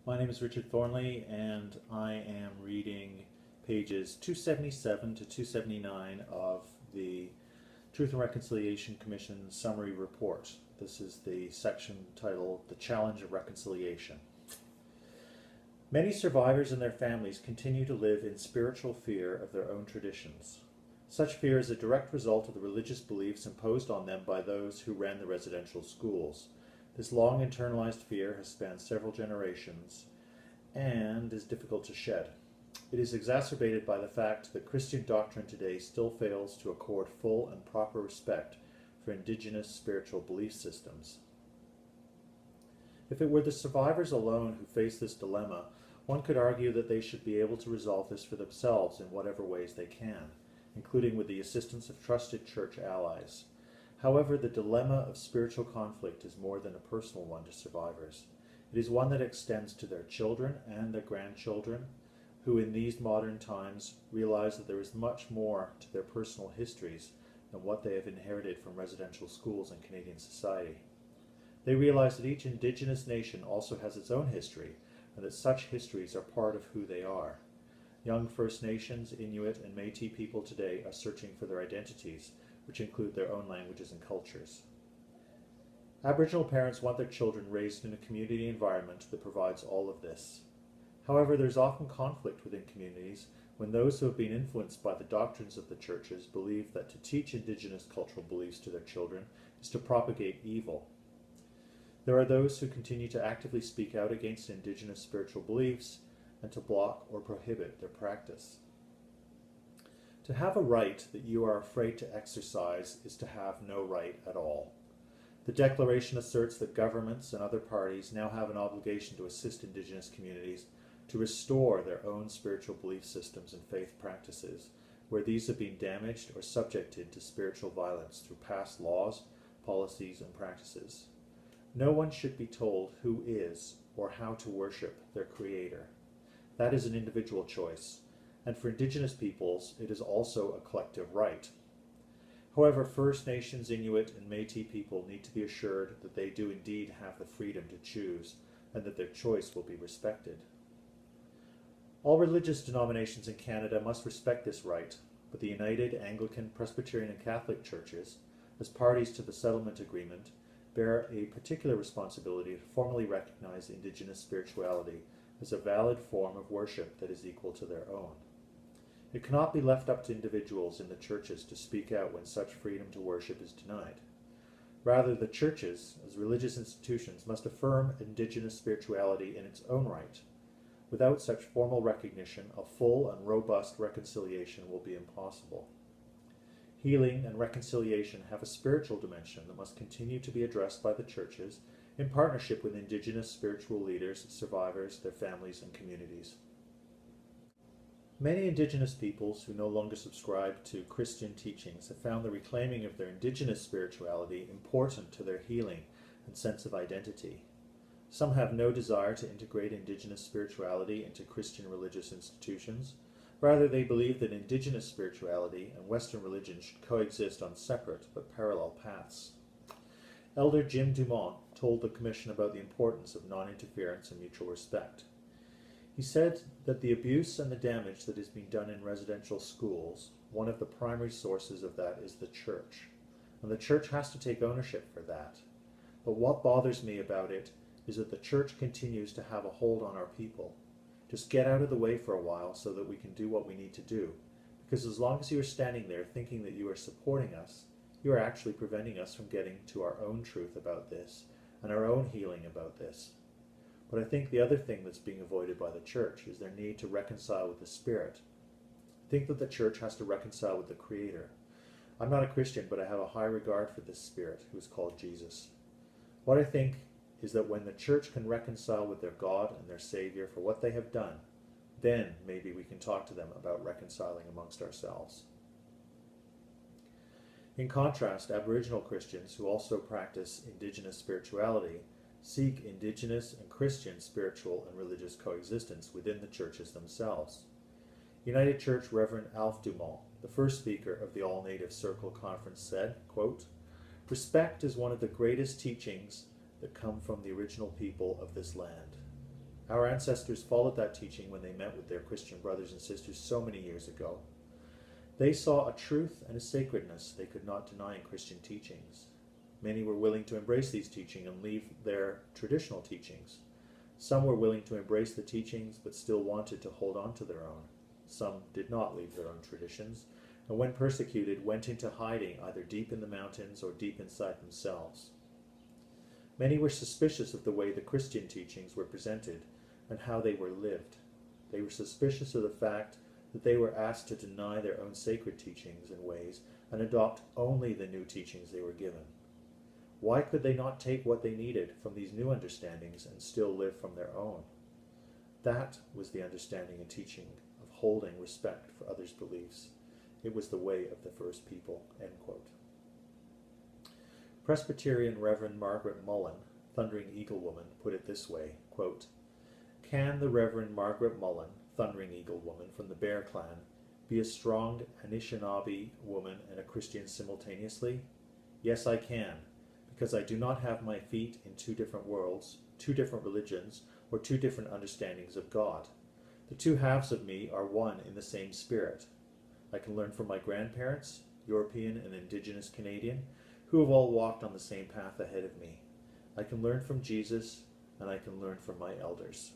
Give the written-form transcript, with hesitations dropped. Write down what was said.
My name is Richard Thornley, and I am reading pages 277 to 279 of the Truth and Reconciliation Commission Summary Report. This is the section titled The Challenge of Reconciliation. Many survivors and their families continue to live in spiritual fear of their own traditions. Such fear is a direct result of the religious beliefs imposed on them by those who ran the residential schools. This long internalized fear has spanned several generations and is difficult to shed. It is exacerbated by the fact that Christian doctrine today still fails to accord full and proper respect for indigenous spiritual belief systems. If it were the survivors alone who face this dilemma, one could argue that they should be able to resolve this for themselves in whatever ways they can, including with the assistance of trusted church allies. However, the dilemma of spiritual conflict is more than a personal one to survivors. It is one that extends to their children and their grandchildren, who in these modern times realize that there is much more to their personal histories than what they have inherited from residential schools in Canadian society. They realize that each Indigenous nation also has its own history, and that such histories are part of who they are. Young First Nations, Inuit, and Métis people today are searching for their identities, which include their own languages and cultures. Aboriginal parents want their children raised in a community environment that provides all of this. However, there's often conflict within communities when those who have been influenced by the doctrines of the churches believe that to teach Indigenous cultural beliefs to their children is to propagate evil. There are those who continue to actively speak out against Indigenous spiritual beliefs and to block or prohibit their practice. To have a right that you are afraid to exercise is to have no right at all. The Declaration asserts that governments and other parties now have an obligation to assist Indigenous communities to restore their own spiritual belief systems and faith practices, where these have been damaged or subjected to spiritual violence through past laws, policies, and practices. No one should be told who is or how to worship their Creator. That is an individual choice, and for Indigenous peoples, it is also a collective right. However, First Nations, Inuit, and Métis people need to be assured that they do indeed have the freedom to choose, and that their choice will be respected. All religious denominations in Canada must respect this right, but the United Anglican, Presbyterian, and Catholic churches, as parties to the settlement agreement, bear a particular responsibility to formally recognize Indigenous spirituality as a valid form of worship that is equal to their own. It cannot be left up to individuals in the churches to speak out when such freedom to worship is denied. Rather, the churches, as religious institutions, must affirm Indigenous spirituality in its own right. Without such formal recognition, a full and robust reconciliation will be impossible. Healing and reconciliation have a spiritual dimension that must continue to be addressed by the churches in partnership with Indigenous spiritual leaders, survivors, their families, and communities. Many Indigenous peoples who no longer subscribe to Christian teachings have found the reclaiming of their Indigenous spirituality important to their healing and sense of identity. Some have no desire to integrate Indigenous spirituality into Christian religious institutions. Rather, they believe that Indigenous spirituality and Western religion should coexist on separate but parallel paths. Elder Jim Dumont told the Commission about the importance of non-interference and mutual respect. He said that the abuse and the damage that is being done in residential schools, one of the primary sources of that is the church. And the church has to take ownership for that. But what bothers me about it is that the church continues to have a hold on our people. Just get out of the way for a while so that we can do what we need to do. Because as long as you are standing there thinking that you are supporting us, you are actually preventing us from getting to our own truth about this and our own healing about this. But I think the other thing that's being avoided by the church is their need to reconcile with the Spirit. I think that the church has to reconcile with the Creator. I'm not a Christian, but I have a high regard for this Spirit who is called Jesus. What I think is that when the church can reconcile with their God and their Savior for what they have done, then maybe we can talk to them about reconciling amongst ourselves. In contrast, Aboriginal Christians who also practice Indigenous spirituality seek Indigenous and Christian spiritual and religious coexistence within the churches themselves. United Church Reverend Alf Dumont, the first speaker of the All-Native Circle Conference, said, quote, "Respect is one of the greatest teachings that come from the original people of this land. Our ancestors followed that teaching when they met with their Christian brothers and sisters so many years ago. They saw a truth and a sacredness they could not deny in Christian teachings. Many were willing to embrace these teachings and leave their traditional teachings. Some were willing to embrace the teachings but still wanted to hold on to their own. Some did not leave their own traditions, and when persecuted went into hiding either deep in the mountains or deep inside themselves. Many were suspicious of the way the Christian teachings were presented and how they were lived. They were suspicious of the fact that they were asked to deny their own sacred teachings and ways and adopt only the new teachings they were given. Why could they not take what they needed from these new understandings and still live from their own? That was the understanding and teaching of holding respect for others' beliefs. It was the way of the first people, end quote. Presbyterian Reverend Margaret Mullen, Thundering Eagle Woman, put it this way, quote, "Can the Reverend Margaret Mullen, Thundering Eagle Woman from the Bear Clan, be a strong Anishinaabe woman and a Christian simultaneously? Yes, I can, because I do not have my feet in two different worlds, two different religions, or two different understandings of God. The two halves of me are one in the same spirit. I can learn from my grandparents, European and Indigenous Canadian, who have all walked on the same path ahead of me. I can learn from Jesus, and I can learn from my elders."